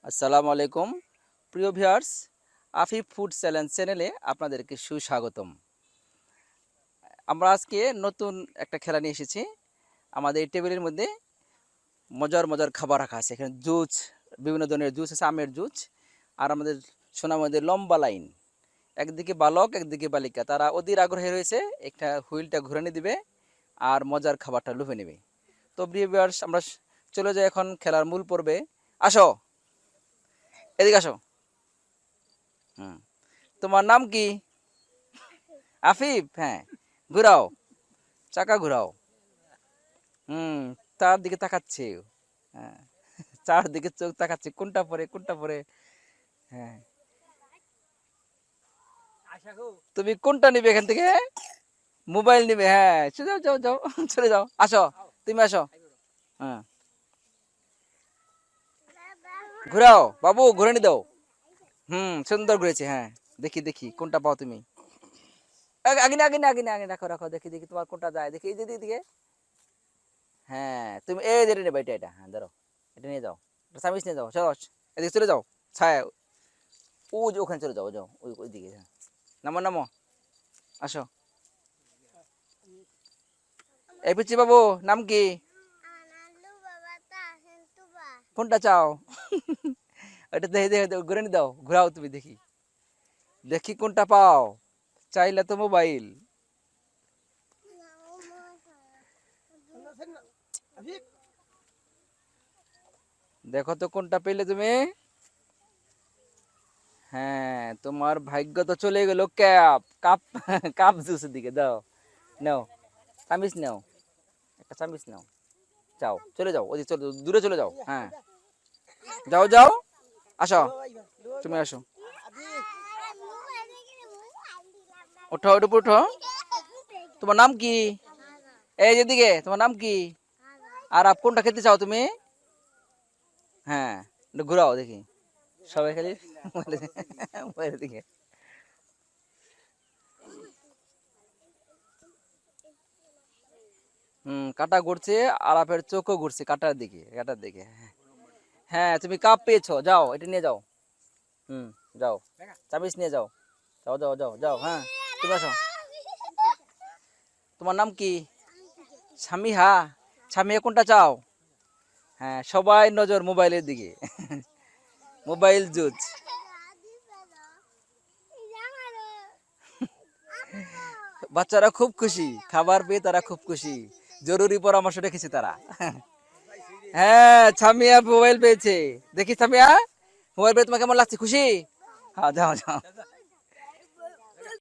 আসসালামু আলাইকুম প্রিয় ভিউয়ার্স, আফিফ ফুড চ্যালেঞ্জ চ্যানেলে আপনাদেরকে সুস্বাগতম। আমরা আজকে নতুন একটা খেলা নিয়ে এসেছি। আমাদের এই টেবিলের মধ্যে মজার মজার খাবার রাখা আছে। এখানে জুস, বিভিন্ন ধরনের জুস আছে, আমের জুস। আর আমাদের সোনার মধ্যে লম্বা লাইন, একদিকে বালক একদিকে বালিকা, তারা অধীর আগ্রহে রয়েছে। একটা হুইলটা ঘুরানি দিবে আর মজার খাবারটা লুফে নেবে। তো প্রিয় ভিউয়ার্স, আমরা চলে যাই এখন খেলার মূল পর্বে। আসো, এদিকে আসো। হুম, তোমার নাম কি? আফিফ, হ্যাঁ। ঘুরাও, চাকা ঘুরাও। হুম, তার দিকে তাকাচ্ছে। হ্যাঁ, চারদিকে চোখ তাকাচ্ছে, কোনটা পরে কোনটা পরে। হ্যাঁ, তুমি কোনটা নিবে এখান থেকে? মোবাইল নিবে, হ্যাঁ। যাও যাও যাও, চলে যাও। আসো, তুমি আসো। হ্যাঁ, ঘুরাও বাবু, ঘুরে নি দাও। সুন্দর ঘুরেছে, হ্যাঁ। দেখি দেখি কোনটা পাও তুমি। আগে না, আগে না, আগে না, আগে রাখো রাখো, দেখি দেখি তোমার কোনটা যায়, দেখি এই যে দিকে। হ্যাঁ, তুমি এই যে নেবে, এটা এটা, হ্যাঁ ধরো, এটা নিয়ে যাও। সার্ভিস নিয়ে যাও, চলো এদিকে চলে যাও। ছায়া, ও যে ওখানে চলে যাও, যাও ওই ওই দিকে, হ্যাঁ। নামো নামো, আসো। এই পিচ্ছি বাবু, নাম কি? কোনটা চাও? ওটা দেখে দেখে ঘুরে নি দাও, ঘুরাও তুমি, দেখি দেখি কোনটা পাও। চাইলে তো মোবাইল। দেখো তো কোনটা পেলে তুমি। হ্যাঁ, তোমার ভাগ্য তো চলে গেল ক্যাপ কাপ, কাপ জুসের দিকে। দাও, নাও, চামিচ নাও, একটা চামিচ নাও। যাও, চলে যাও, ওদিকে চলে, দূরে চলে যাও। হ্যাঁ, যাও যাও, আসো, তুমি আসো। ওঠো, ওর উপর ওঠো। তোমার নাম কি? এই যেদিকে, তোমার নাম কি? আর আপ কোনটা খেতে চাও তুমি? হ্যাঁ, একটু ঘুরাও দেখি, সবাই খালি মোবাইলের দিকে। কাটা ঘুরছে, আলাপের চোখও ঘুরছে কাটার দিকে, কাটার দিকে। হ্যাঁ, তুমি কাপ পেয়েছো, যাও এটা নিয়ে যাও। হুম, যাও, চাবিস নিয়ে যাও। যাও যাও যাও যাও, হ্যাঁ। তুমি আসো। তোমার নাম কি? সামিহা। সামিহা কোনটা চাও? হ্যাঁ, সবাই নজর মোবাইলের দিকে। মোবাইল জুজ। বাচ্চারা খুব খুশি, খাবার পেয়ে তারা খুব খুশি। জরুরি পরামর্শ রেখেছে তারা। হ্যাঁ, সামিয়া মোবাইল পেয়েছে। দেখি সামিয়া, মোবাইল পেয়ে তোমার কেমন লাগছে? খুশি? হ্যাঁ, যাও যাও।